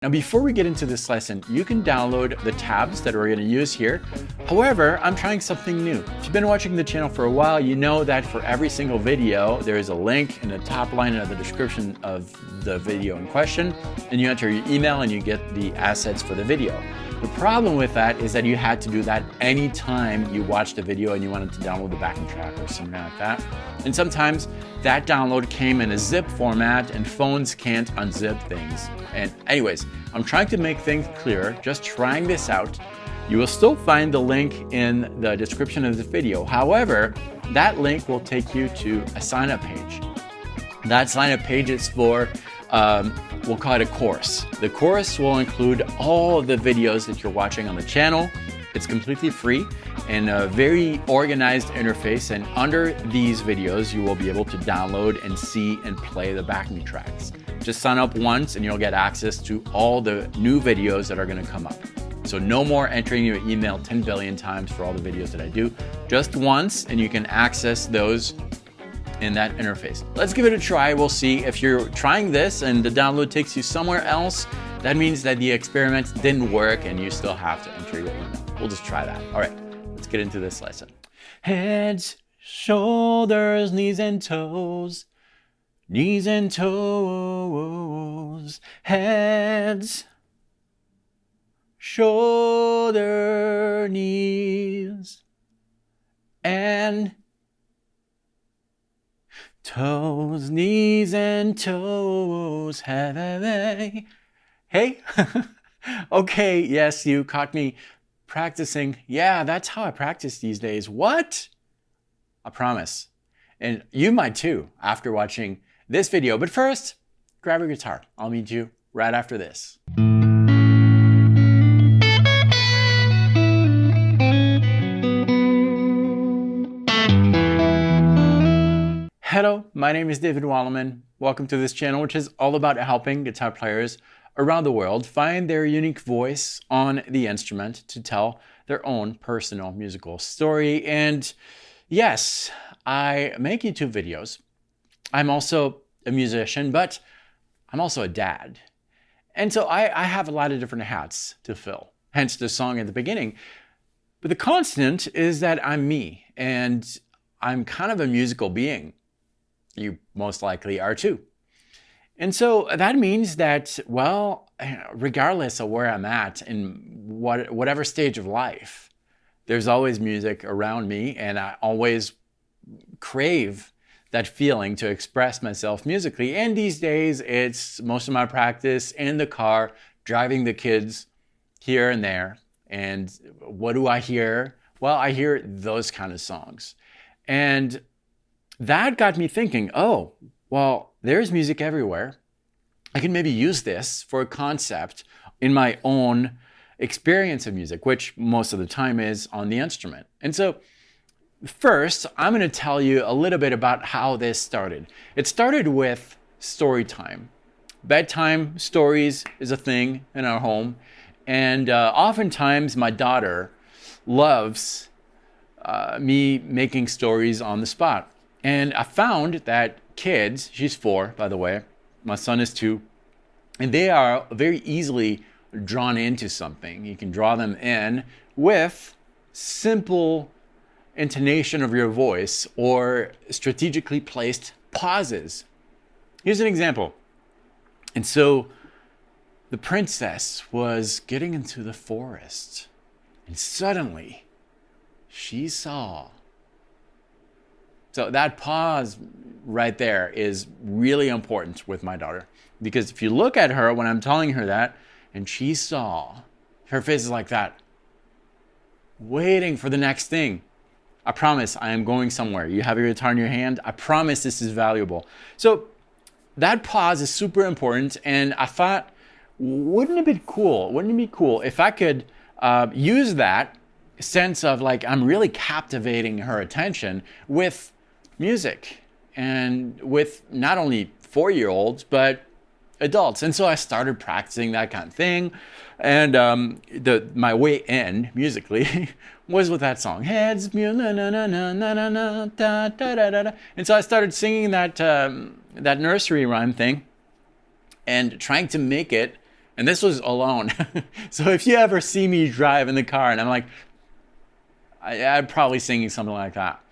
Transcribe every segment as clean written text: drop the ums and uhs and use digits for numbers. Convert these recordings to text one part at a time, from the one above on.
Now, before we get into this lesson, you can download the tabs that we're going to use here. However, I'm trying something new. If you've been watching the channel for a while, you know that for every single video, there is a link in the top line of the description of the video in question, and you enter your email and you get the assets for the video. The problem with that is that you had to do that anytime you watched a video and you wanted to download the backing track or something like that. And sometimes that download came in a zip format and phones can't unzip things. And anyways, I'm trying to make things clearer, just trying this out. You will still find the link in the description of the video. However, that link will take you to a sign up page. That sign up page is for we'll call it a course. The course will include all of the videos that you're watching on the channel. It's completely free and a very organized interface. And under these videos, you will be able to download and see and play the backing tracks. Just sign up once and you'll get access to all the new videos that are going to come up. So no more entering your email 10 billion times for all the videos that I do. Just once and you can access those in that interface. Let's give it a try. We'll see if you're trying this and the download takes you somewhere else. That means that the experiment didn't work and you still have to enter your email. We'll just try that. All right, let's get into this lesson. Heads, shoulders, knees and toes. Knees and toes. Heads, shoulder, knees and toes, knees and toes. Hey. Okay, yes, you caught me practicing. Yeah, that's how I practice these days. What? I promise. And you might too after watching this video. But first, grab your guitar. I'll meet you right after this. Hello, my name is David Wallerman. Welcome to this channel, which is all about helping guitar players around the world find their unique voice on the instrument to tell their own personal musical story. And yes, I make YouTube videos. I'm also a musician, but I'm also a dad. And so I have a lot of different hats to fill, hence the song at the beginning. But the constant is that I'm me, and I'm kind of a musical being. You most likely are too. And so that means that, well, regardless of where I'm at in whatever stage of life, there's always music around me, and I always crave that feeling to express myself musically. And these days, it's most of my practice in the car, driving the kids here and there. And what do I hear? Well, I hear those kind of songs. And that got me thinking, oh, well, there's music everywhere. I can maybe use this for a concept in my own experience of music, which most of the time is on the instrument. And so first, I'm going to tell you a little bit about how this started. It started with story time. Bedtime stories is a thing in our home. And oftentimes my daughter loves me making stories on the spot. And I found that kids, she's 4, by the way, my son is 2, and they are very easily drawn into something. You can draw them in with simple intonation of your voice or strategically placed pauses. Here's an example. And so the princess was getting into the forest, and suddenly she saw. So that pause right there is really important with my daughter, because if you look at her when I'm telling her that, and she saw, her face is like that, waiting for the next thing. I promise I am going somewhere. You have your guitar in your hand. I promise this is valuable. So that pause is super important, and I thought, wouldn't it be cool? Wouldn't it be cool if I could use that sense of like I'm really captivating her attention with music, and with not only 4-year-olds, but adults. And so I started practicing that kind of thing. And my way in musically was with that song, Heads, na na na na na na na da da da da. And so I started singing that nursery rhyme thing and trying to make it And this was alone. So if you ever see me drive in the car and I'm like, I'm probably singing something like that.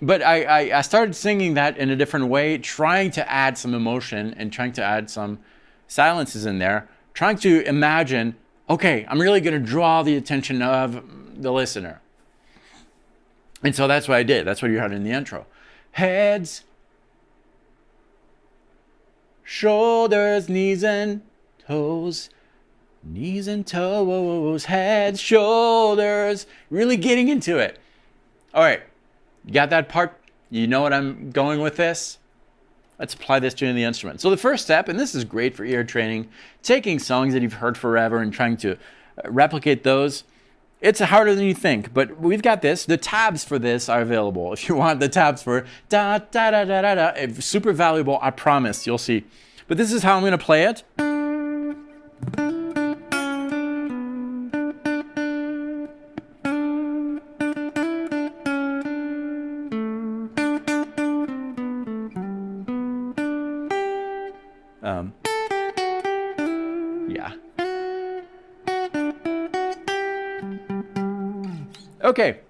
But I started singing that in a different way, trying to add some emotion and trying to add some silences in there, trying to imagine, okay, I'm really going to draw the attention of the listener. And so that's what I did. That's what you heard in the intro. Heads, shoulders, knees and toes. Knees and toes, heads, shoulders. Really getting into it. All right. You got that part? You know what I'm going with this? Let's apply this to the instrument. So the first step, and this is great for ear training, taking songs that you've heard forever and trying to replicate those. It's harder than you think, but we've got this. The tabs for this are available. If you want the tabs for da da da da da da, it's super valuable, I promise. You'll see. But this is how I'm going to play it. Yeah. Okay,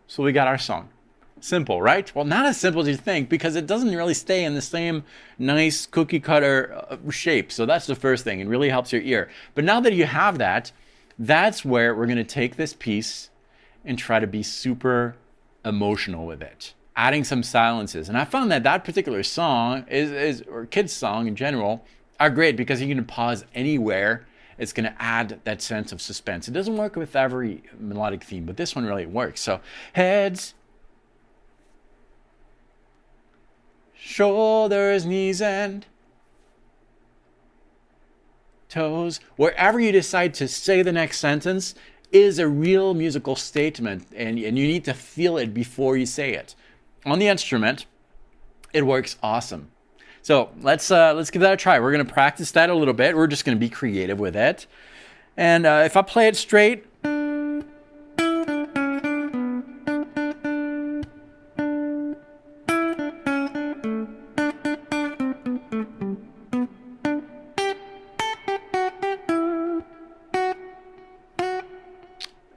so we got our song. Simple, right? Well, not as simple as you think, because it doesn't really stay in the same nice cookie cutter shape. So that's the first thing. It really helps your ear. But now that you have that, that's where we're going to take this piece and try to be super emotional with it, adding some silences. And I found that that particular song or kids' song in general, are great because you can pause anywhere. It's going to add that sense of suspense. It doesn't work with every melodic theme, but this one really works. So heads, shoulders, knees and toes. Wherever you decide to say the next sentence is a real musical statement, and you need to feel it before you say it. On the instrument, it works awesome. So let's give that a try. We're going to practice that a little bit. We're just going to be creative with it. And if I play it straight,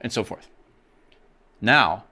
and so forth. Now,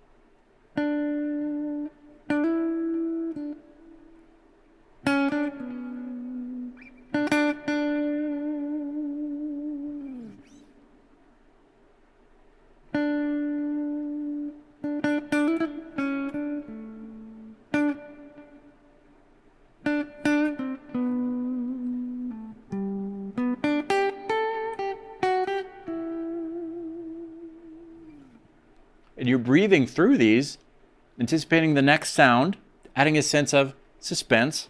and you're breathing through these, anticipating the next sound, adding a sense of suspense.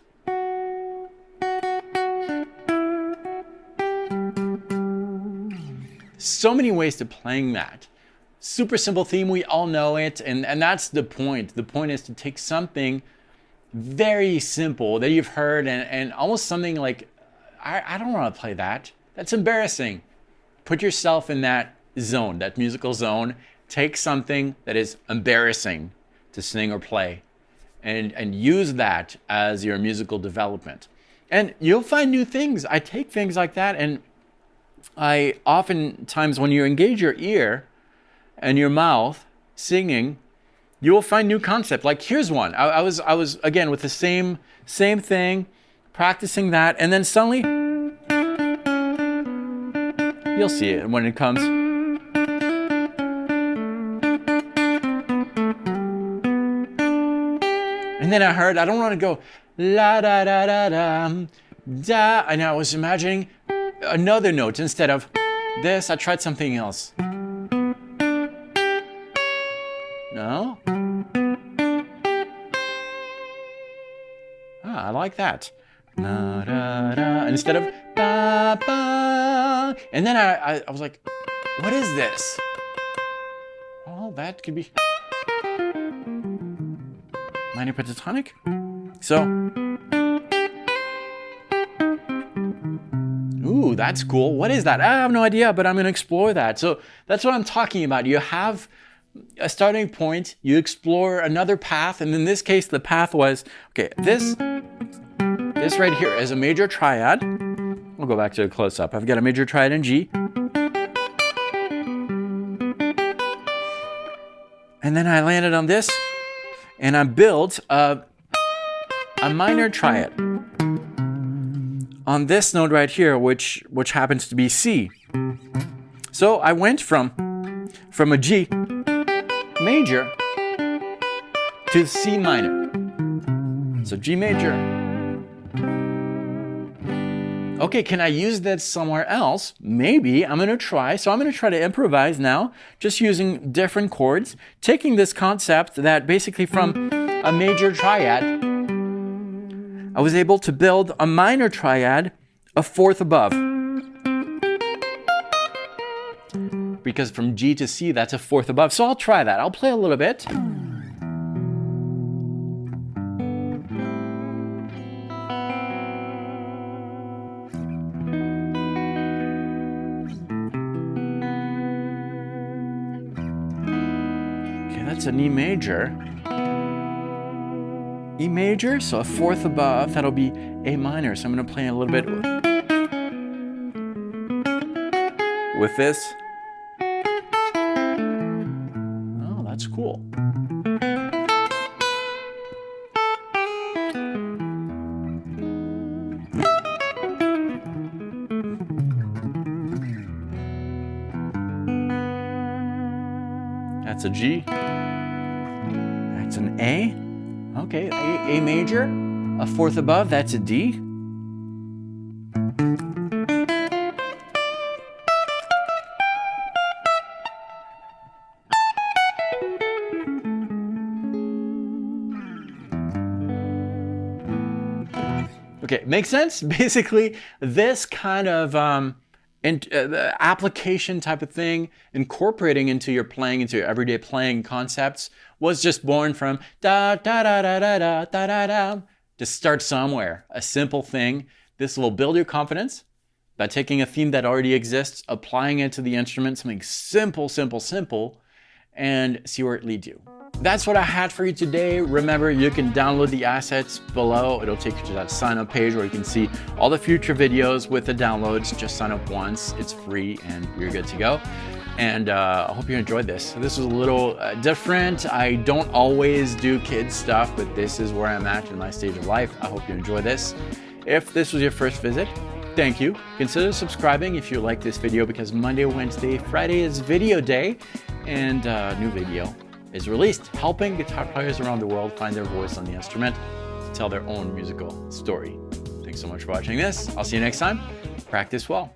So many ways to playing that. Super simple theme, we all know it, and that's the point. The point is to take something very simple that you've heard and almost something like, I don't want to play that. That's embarrassing. Put yourself in that zone, that musical zone. Take something that is embarrassing to sing or play and use that as your musical development. And you'll find new things. I take things like that, and I oftentimes, when you engage your ear and your mouth singing, you will find new concept. Like here's one. I was again with the same thing, practicing that, and then suddenly you'll see it when it comes. And then I heard, I don't want to go la da da da da da, and I was imagining another note instead of this. I tried something else. No? I like that. Da, da, da, instead of ba ba. And then I was like, what is this? Oh, that could be minor pentatonic. So, ooh, that's cool. What is that? I have no idea, but I'm going to explore that. So that's what I'm talking about. You have a starting point, you explore another path, and in this case, the path was, okay, this right here is a major triad, We'll go back to a close-up. I've got a major triad in G. And then I landed on this, and I built a minor triad on this note right here, which happens to be C. So I went from a G major to C minor. So G major. Okay, can I use that somewhere else? Maybe. I'm going to try. So I'm going to try to improvise now, just using different chords, taking this concept that basically from a major triad, I was able to build a minor triad a fourth above. Because from G to C, that's a fourth above. So I'll try that. I'll play a little bit. That's an E major. E major, so a fourth above, that'll be A minor. So I'm going to play a little bit with this. Oh, that's cool. That's a G. That's an A. Okay, A major, a fourth above, that's a D. Okay, makes sense? Basically, this kind of the application type of thing, incorporating into your playing, into your everyday playing concepts, was just born from da da da da da da da da da. To start somewhere, a simple thing. This will build your confidence by taking a theme that already exists, applying it to the instrument, something simple, simple, simple, and see where it leads you. That's what I had for you today. Remember, you can download the assets below. It'll take you to that sign up page where you can see all the future videos with the downloads. Just sign up once, it's free, and you're good to go. And I hope you enjoyed this. This was a little different. I don't always do kids stuff, but this is where I'm at in my stage of life. I hope you enjoy this. If this was your first visit, thank you. Consider subscribing if you like this video, because Monday, Wednesday, Friday is video day, and new video is released, helping guitar players around the world find their voice on the instrument to tell their own musical story. Thanks so much for watching this. I'll see you next time. Practice well.